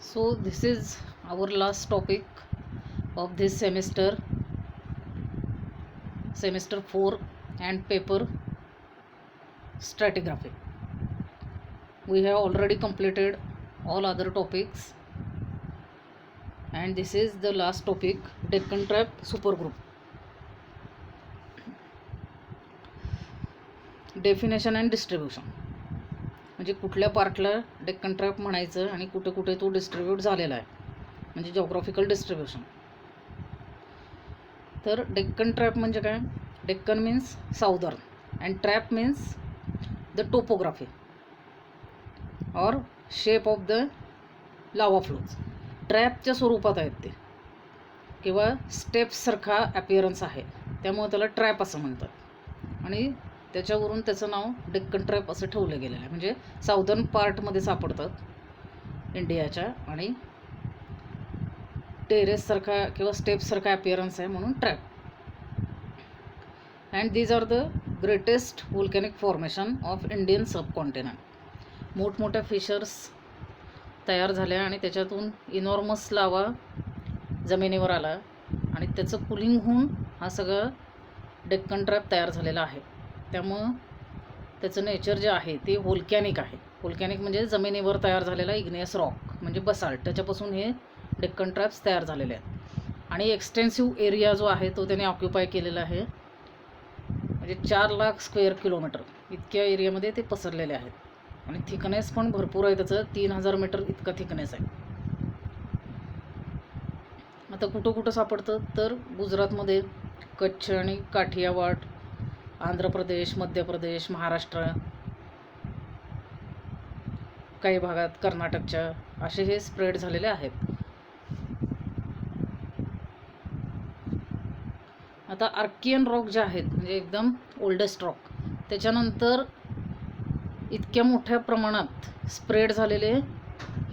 So this is our last topic of this semester, semester 4 and paper stratigraphy. We have already completed all other topics and this is the last topic, Deccan Trap supergroup. Definition and distribution. म्हणजे कुठल्या पार्टला Deccan trap म्हणायचं आणि कुठे कुठे तो distribute झालेला आहे, म्हणजे जॉग्राफिकल डिस्ट्रीब्युशन. तर डेक्कन ट्रॅप म्हणजे काय? Deccan means southern and trap means the topography or shape of the lava flows. ट्रॅपच्या स्वरूपात आहेत ते किंवा स्टेप्ससारखा ॲपिअरन्स आहे, त्यामुळे त्याला ट्रॅप असं म्हणतात आणि त्याच्यावरून त्याचं नाव डेक्कन ट्रॅप असं ठेवलं गेलेलं आहे. म्हणजे साऊदर्न पार्टमध्ये सापडतात इंडियाच्या आणि टेरेससारखा किंवा स्टेप्ससारखा ॲपिअरन्स आहे म्हणून trap. And these are the greatest volcanic formation of Indian subcontinent. मोठमोठ्या फिशर्स तयार झाल्या आणि त्याच्यातून इनॉर्मस लावा जमिनीवर आला आणि त्याचं कुलिंग होऊन हा सगळा डेक्कन ट्रॅप तयार झालेला आहे. त्यामुळं त्याचं नेचर जे आहे ते व्होल्कॅनिक आहे. व्होल्कॅनिक म्हणजे जमिनीवर तयार झालेला इग्नियस रॉक म्हणजे बसाल्ट, त्याच्यापासून हे डेक्कन ट्रॅप्स तयार झालेले आहेत. आणि एक्सटेन्सिव्ह एरिया जो आहे तो त्याने ऑक्युपाय केलेला आहे, म्हणजे 4 लाख स्क्वेअर किलोमीटर इतक्या एरियामध्ये ते पसरलेले आहेत. आणि थिकनेस पण भरपूर आहे, त्याचं 3000 मीटर इतका थिकनेस आहे. आता कुठं कुठं सापडतं तर गुजरातमध्ये कच्छ आणि काठियावाड, आंध्र प्रदेश, मध्य प्रदेश, महाराष्ट्र, काही भागात कर्नाटकच्या, असे हे स्प्रेड झालेले आहेत. आता आर्कियन रॉक जे आहेत म्हणजे एकदम ओल्डेस्ट रॉक, त्याच्यानंतर इतक्या मोठ्या प्रमाणात स्प्रेड झालेले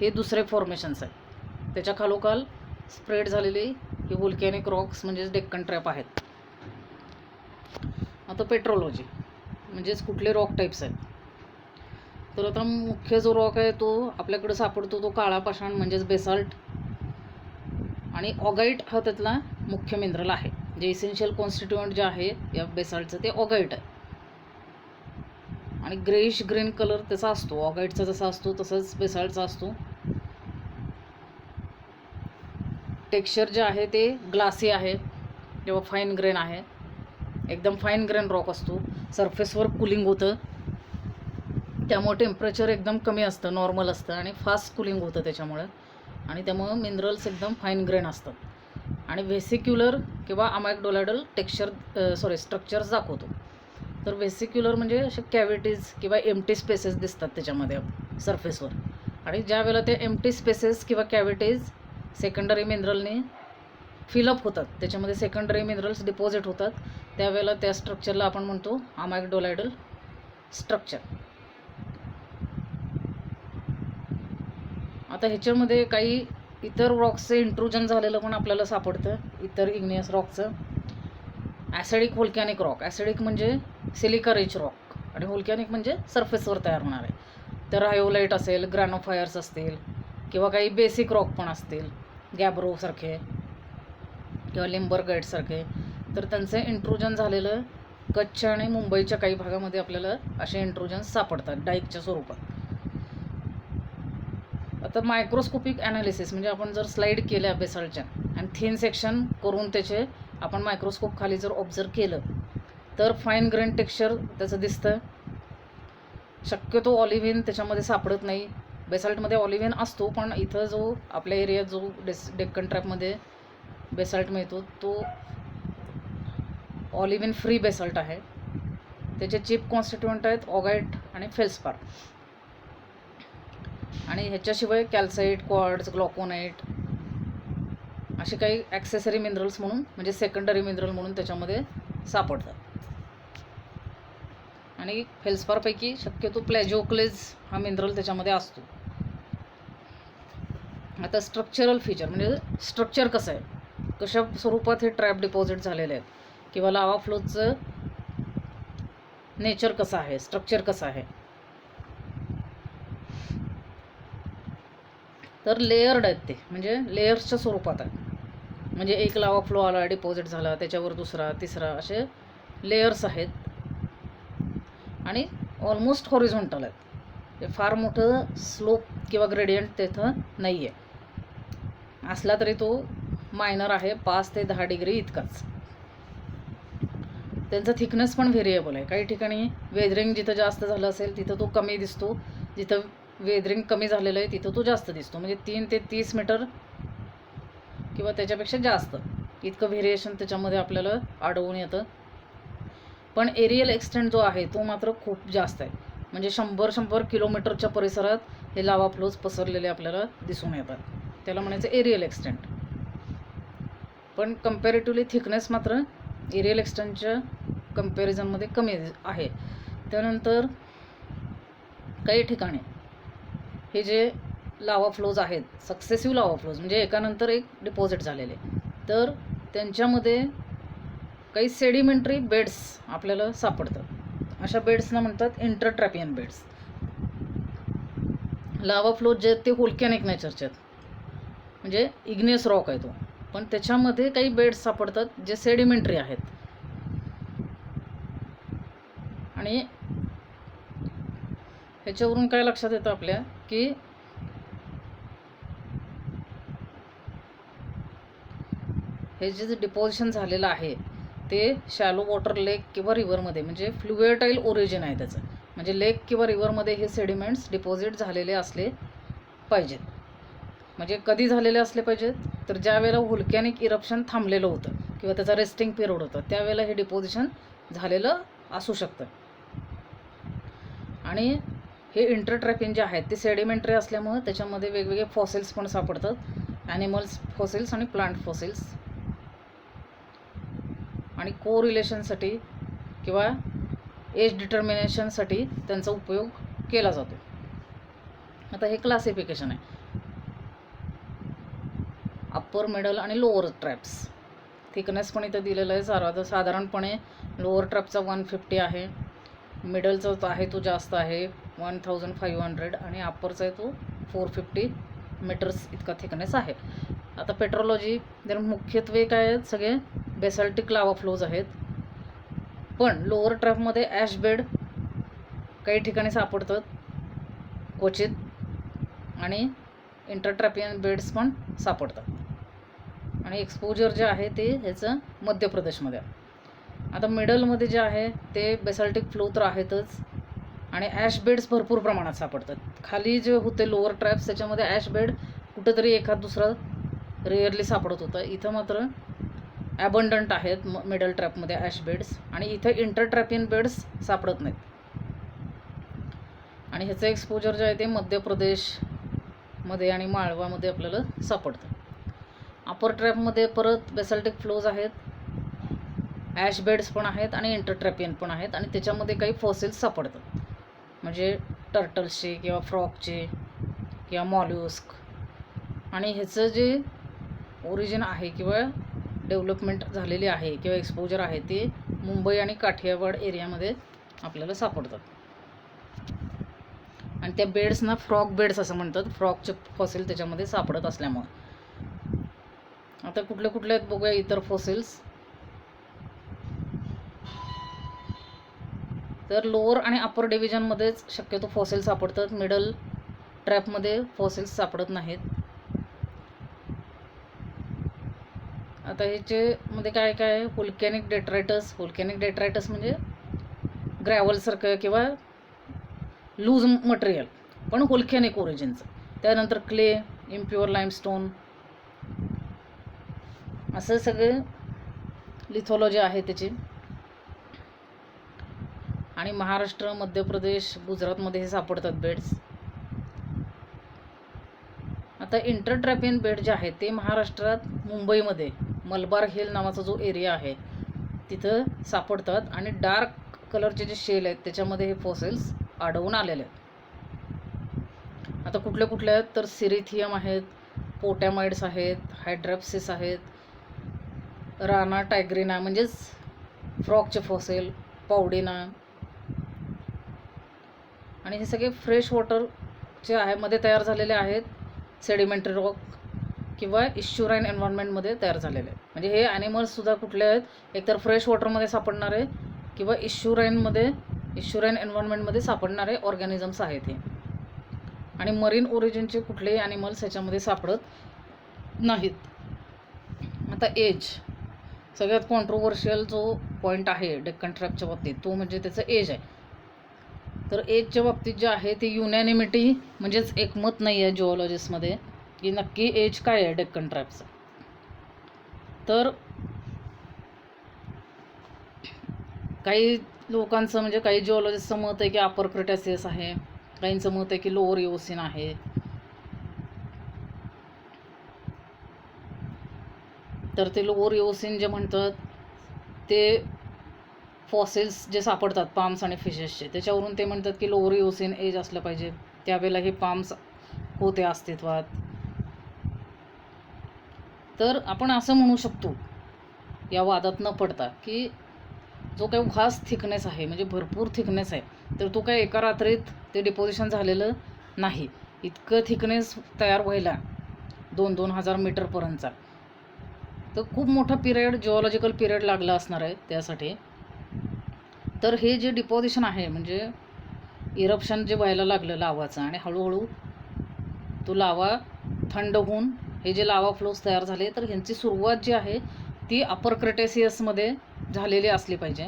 हे दुसरे फॉर्मेशन्स आहेत. त्याच्या खालोखाल स्प्रेड झालेले हे व्होल्कॅनिक रॉक्स म्हणजेच डेक्कन ट्रॅप आहेत. आता पेट्रोलॉजी म्हणजेच कुठले रॉक टाईप्स आहेत. तर आता मुख्य जो रॉक आहे तो आपल्याकडे सापडतो तो काळा पाषाण म्हणजेच बेसाल्ट, आणि ऑगाईट हा त्यातला मुख्य मिनरल आहे. जे इसेन्शियल कॉन्स्टिट्युएंट जे आहे या बेसाल्टचं ते ऑगाईट आहे. आणि ग्रेइश ग्रीन कलर त्याचा असतो, ऑगाईटचा जसा असतो तसंच बेसाल्टचा असतो. टेक्स्चर जे आहे ते ग्लासी आहे किंवा फाईन ग्रेन आहे, एकदम फाईन ग्रेन रॉक असतो. सरफेसवर कुलिंग होतं, त्यामुळे टेम्परेचर एकदम कमी असतं, नॉर्मल असतं आणि फास्ट कुलिंग होतं त्याच्यामुळं, आणि त्यामुळं मिनरल्स एकदम फाईन ग्रेन असतात. आणि व्हेसिक्युलर किंवा अमॅग्डोलायडल स्ट्रक्चर्स दाखवतो. तर व्हेसिक्युलर म्हणजे असे कॅव्हिटीज किंवा एम्प्टी स्पेसेस दिसतात त्याच्यामध्ये सरफेसवर, आणि ज्या वेळेला ते एम्प्टी स्पेसेस किंवा कॅव्हिटीज सेकंडरी मिनरलने फिलअप होतात, त्याच्यामध्ये सेकंडरी मिनरल्स डिपॉझिट होतात, त्यावेळेला त्या स्ट्रक्चरला आपण म्हणतो अमॅग्डोलायडल स्ट्रक्चर. आता ह्याच्यामध्ये काही इतर रॉक्सचं इंट्रुजन झालेलं पण आपल्याला सापडतं, इतर इग्नियस रॉकचं. ॲसिडिक व्होल्कॅनिक रॉक, ॲसिडिक म्हणजे सिलिका रिच रॉक आणि व्होल्कॅनिक म्हणजे सरफेसवर तयार होणार आहे. तर रायोलाईट असेल, ग्रॅनोफायर्स असतील किंवा काही बेसिक रॉक पण असतील, गॅब्रोसारखे किंवा लिंबरगाईटसारखे, तर त्यांचं इंट्रुजन झालेलं कच्छ आणि मुंबईच्या काही भागामध्ये आपल्याला असे इंट्रुजन्स सापडतात डाईकच्या स्वरूपात. आता मायक्रोस्कोपिक ॲनालिसिस म्हणजे आपण जर स्लाईड केल्या बेसाल्टच्या आणि थिन सेक्शन करून त्याचे आपण मायक्रोस्कोप खाली जर ऑब्झर्व केलं तर फाईन ग्रेन टेक्स्चर त्याचं दिसतं. शक्यतो ऑलिव्हिन त्याच्यामध्ये सापडत नाही. बेसाल्टमध्ये ऑलिव्हिन असतो, पण इथं जो आपल्या एरियात जो डेक्कन ट्रॅपमध्ये बेसाल्ट मिळतो तो ऑलिव्हिन फ्री बेसाल्ट आहे. त्याचे चीप कॉन्स्टिट्युएंट आहेत ऑगाईट आणि फेल्सपार. आणि ह्याच्याशिवाय कॅल्साईट, क्वार्ट्ज, ग्लॉकोनाईट असे काही ॲक्सेसरी मिनरल्स म्हणून म्हणजे सेकंडरी मिनरल म्हणून त्याच्यामध्ये सापडतात. आणि फेल्सपारपैकी शक्यतो प्लॅजिओक्लेज हा मिनरल त्याच्यामध्ये असतो. आता स्ट्रक्चरल फीचर म्हणजे स्ट्रक्चर कसं आहे, कशा स्वरूपात हे ट्रॅप डिपॉझिट झालेले आहेत किंवा लावा फ्लोचं नेचर कसं आहे, स्ट्रक्चर कसं आहे. तर लेयर्ड आहेत ते, म्हणजे लेयर्सच्या स्वरूपात आहे. म्हणजे एक लावा फ्लो आला, डिपॉझिट झाला, त्याच्यावर दुसरा तिसरा, असे लेयर्स आहेत आणि ऑलमोस्ट हॉरिझॉन्टल आहेत. ते फार मोठं स्लोप किंवा ग्रेडियंट तिथं नाही आहे. असला तरी तो मायनर आहे, 5 ते 10 डिग्री इतकाच. त्यांचा थिकनेस पण व्हेरिएबल आहे. काही ठिकाणी वेदरिंग जिथं जास्त झालं असेल तिथं तो कमी दिसतो, जिथं वेदरिंग कमी झालेलं आहे तिथं तो जास्त दिसतो. म्हणजे 3 ते 30 मीटर किंवा त्याच्यापेक्षा जास्त इतकं व्हेरिएशन त्याच्यामध्ये आपल्याला आढळून येतं. पण एरियल एक्सटेंट जो आहे तो मात्र खूप जास्त आहे. म्हणजे 100 किलोमीटरच्या परिसरात हे लावा फ्लोज पसरलेले आपल्याला दिसून येतात. त्याला म्हणायचं एरियल एक्सटेंट. पण कम्पॅरेटिव्हली थिकनेस मात्र एरियल एक्सटेंटच्या कम्पॅरिझनमध्ये कमी आहे. त्यानंतर काही ठिकाणी हे जे लावा फ्लोज आहेत, सक्सेसिव्ह लावा फ्लोज म्हणजे एकानंतर एक डिपॉझिट झालेले, तर त्यांच्यामध्ये काही सेडिमेंटरी बेड्स आपल्याला सापडतात. अशा बेड्सना म्हणतात इंटरट्रॅपियन बेड्स. लावा फ्लोज जे ते व्होल्कॅनिक नेचरचे आहेत, म्हणजे इग्नियस रॉक आहे तो, पण त्याच्यामध्ये काही बेड्स सापडतात जे सेडिमेंटरी आहेत. आणि ह्याच्यावरून काय लक्षात येतं आपल्या की हे जे डिपॉझिशन झालेलं आहे ते शॅलो वॉटर लेक किंवा रिव्हरमध्ये, म्हणजे फ्लुएटाईल ओरिजिन आहे त्याचं. म्हणजे लेक किंवा रिव्हरमध्ये हे सेडिमेंट्स डिपॉझिट झालेले असले पाहिजेत. म्हणजे कधी झालेले असले पाहिजेत, तर ज्या वेळेला व्होल्कॅनिक इरप्शन थांबलेलं होतं किंवा त्याचा रेस्टिंग पिरियड होतं त्यावेळेला हे डिपॉझिशन झालेलं असू शकतं. आणि हे इंटरट्रॅपियन जे आहेत ते सेडिमेंटरी असल्यामुळं त्याच्यामध्ये वेगवेगळे फॉसिल्स पण सापडतात, ॲनिमल्स फॉसिल्स आणि प्लांट फॉसिल्स. आणि कोरिलेशनसाठी किंवा एज डिटर्मिनेशनसाठी त्यांचा उपयोग केला जातो. आता हे क्लासिफिकेशन आहे, अप्पर, मिडल आणि लोअर ट्रॅप्स. थिकनेस पण इथं दिलेलं आहे. साधारणपणे लोअर ट्रॅपचा 150 आहे, मिडलचा जो आहे तो जास्त आहे 1500, आणि अप्परचा आहे तो 450 मीटर्स इतका थिकनेस आहे. आता पेट्रोलॉजी तर मुख्यत्वे काय आहेत, सगळे बेसाल्टिक लावा फ्लोज आहेत. पण लोअर ट्रॅपमध्ये ॲश बेड काही ठिकाणी सापडतात क्वचित, आणि इंटरट्रॅपियन बेड्स पण सापडतात. आणि एक्सपोजर जे आहे ते ह्याचं मध्य प्रदेशमध्ये. आता मिडलमध्ये जे आहे ते बेसाल्टिक फ्लो तर आहेतच, आणि ॲश बेड्स भरपूर प्रमाणात सापडतात. खाली जे होते लोअर ट्रॅप्स त्याच्यामध्ये ॲश बेड कुठंतरी एखाद दुसरा रेअरली सापडत होतं. इथं मात्र ॲबंडंट आहेत मिडल ट्रॅपमध्ये ॲश बेड्स, आणि इथं इंटरट्रॅपियन बेड्स सापडत नाहीत. आणि ह्याचं एक्सपोजर जे आहे ते मध्य प्रदेशमध्ये आणि माळवामध्ये आपल्याला सापडतं. अपर ट्रॅपमध्ये परत बेसाल्टिक फ्लोज आहेत, ॲश बेड्स पण आहेत आणि इंटरट्रॅपियन पण आहेत, आणि त्याच्यामध्ये काही फॉसिल्स सापडतात, म्हणजे टर्टल्सचे किंवा फ्रॉकचे किंवा मॉल्युस्क. आणि ह्याचं जे ओरिजिन आहे किंवा डेव्हलपमेंट झालेली आहे किंवा एक्सपोजर आहे ते मुंबई आणि काठियावाड एरियामध्ये आपल्याला सापडतात. आणि त्या बेड्सना फ्रॉक बेड्स असं म्हणतात, फ्रॉकचे फॉसिल त्याच्यामध्ये सापडत असल्यामुळे. आता कुठले कुठले आहेत बघूया इतर फॉसिल्स. तर लोअर आणि अप्पर डिव्हिजनमध्येच शक्यतो फॉसिल सापडतात, मिडल ट्रॅपमध्ये फॉसिल्स सापडत नाहीत. आता ह्याच्यामध्ये काय काय आहे, व्होल्कॅनिक डेट्रायटस. व्होल्कॅनिक डेट्रायटस म्हणजे ग्रॅव्हलसारखं किंवा लूज मटेरियल पण व्होल्कॅनिक ओरिजिनचं. त्यानंतर क्ले, इम्प्युअर लाईमस्टोन, असं सगळे लिथोलॉजी आहे त्याची. आणि महाराष्ट्र, मध्य प्रदेश, गुजरातमध्ये हे सापडतात बेड्स. आता इंटरट्रॅपियन बेड जे आहे ते महाराष्ट्रात मुंबईमध्ये मलबार हिल नावाचा जो एरिया आहे तिथं सापडतात, आणि डार्क कलरचे जे शेल आहेत त्याच्यामध्ये हे फॉसिल्स आढळून आलेले आहेत. आता कुठले कुठले आहेत तर सिरिथियम आहेत, पोटॅमाइड्स आहेत, हायड्रॅप्सिस आहेत, राना टायग्रिना म्हणजेच फ्रॉकचे फॉसिल, पावडिना. आणि हे सगळे फ्रेश वॉटरचे आहे मध्ये तयार झालेले आहेत, सेडिमेंटरी रॉक किंवा इश्युराईन एन्व्हायरमेंटमध्ये तयार झालेले आहे. म्हणजे हे ॲनिमल्ससुद्धा कुठले आहेत, एकतर फ्रेश वॉटरमध्ये सापडणारे किंवा इश्युराईन एन्व्हायरमेंटमध्ये सापडणारे ऑर्गॅनिझम्स आहेत हे. आणि मरीन ओरिजिनचे कुठलेही ॲनिमल्स ह्याच्यामध्ये सापडत नाहीत. आता एज, सगळ्यात कॉन्ट्रोवर्शियल जो पॉईंट आहे डेक्कन ट्रॅपच्या बाबतीत तो म्हणजे त्याचं एज आहे. तर एजच्या बाबतीत जे आहे ते युनॅनिमिटी म्हणजेच एकमत नाही आहे जिओलॉजिस्टमध्ये की नक्की एज काय आहे डेक्कन ट्रॅपचं. तर काही लोकांचं म्हणजे काही जिओलॉजिस्टचं मत आहे की अपर क्रिटॅसियस आहे, काहींचं मत आहे की लोअर इओसिन आहे. तर ते लोअर इओसिन जे म्हणतात ते फॉसिल्स जे सापडतात पाम्स आणि फिशेसचे त्याच्यावरून ते म्हणतात की लोअर इओसिन एज असलं पाहिजे, त्यावेळेला हे पाम्स होते अस्तित्वात. तर आपण असं म्हणू शकतो या वादात न पडता की जो काही व्हास्ट थिकनेस आहे म्हणजे भरपूर थिकनेस आहे तर तो काही एका रात्रीत ते डिपोजिशन झालेलं नाही. इतकं थिकनेस तयार व्हायला 2,000 मीटरपर्यंतचा तर खूप मोठा पिरियड, जिओलॉजिकल पिरियड लागला असणार आहे त्यासाठी. तर हे जे डिपॉझिशन आहे म्हणजे इरप्शन जे व्हायला लागलं लावाचं आणि हळूहळू तो लावा थंड होऊन हे जे लावा फ्लोज तयार झाले तर ह्यांची सुरुवात जी आहे ती अपर क्रिटॅसियसमध्ये झालेली असली पाहिजे.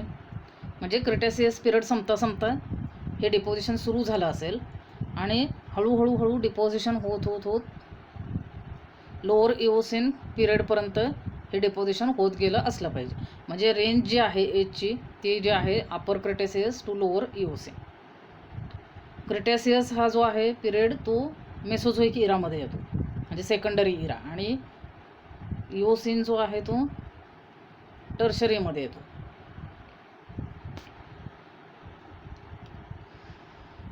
म्हणजे क्रिटॅसियस पिरियड संपता हे डिपॉझिशन सुरू झालं असेल आणि हळूहळू डिपॉझिशन होत लोअर इओसिन पिरियडपर्यंत हे डिपॉझिशन होत गेलं असलं पाहिजे. म्हणजे रेंज जी आहे एजची ती जी आहे अपर क्रिटॅसियस टू लोअर इओसिन. क्रिटॅसियस हा जो आहे पिरियड तो मेसोझोइक इरामध्ये येतो म्हणजे सेकंडरी इरा, आणि इओसिन जो आहे तो टर्शरीमध्ये येतो.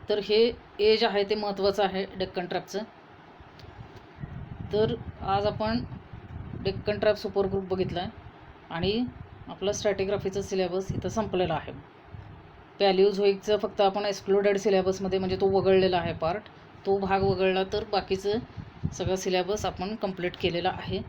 तर हे एज आहे ते महत्त्वाचं आहे डेक्कन ट्रॅपचं. तर आज आपण डेक्कन ट्रॅप सुपर ग्रुप बघितला आहे आणि आपलं स्ट्रॅटिग्राफीचं सिलेबस इथं संपलेलं आहे. पॅलिओझोईकचं फक्त आपण एक्सक्लुडेड सिलेबसमध्ये म्हणजे तो वगळलेला आहे पार्ट, तो भाग वगळला तर बाकीचं सगळं सिलेबस आपण कंप्लीट केलेला आहे.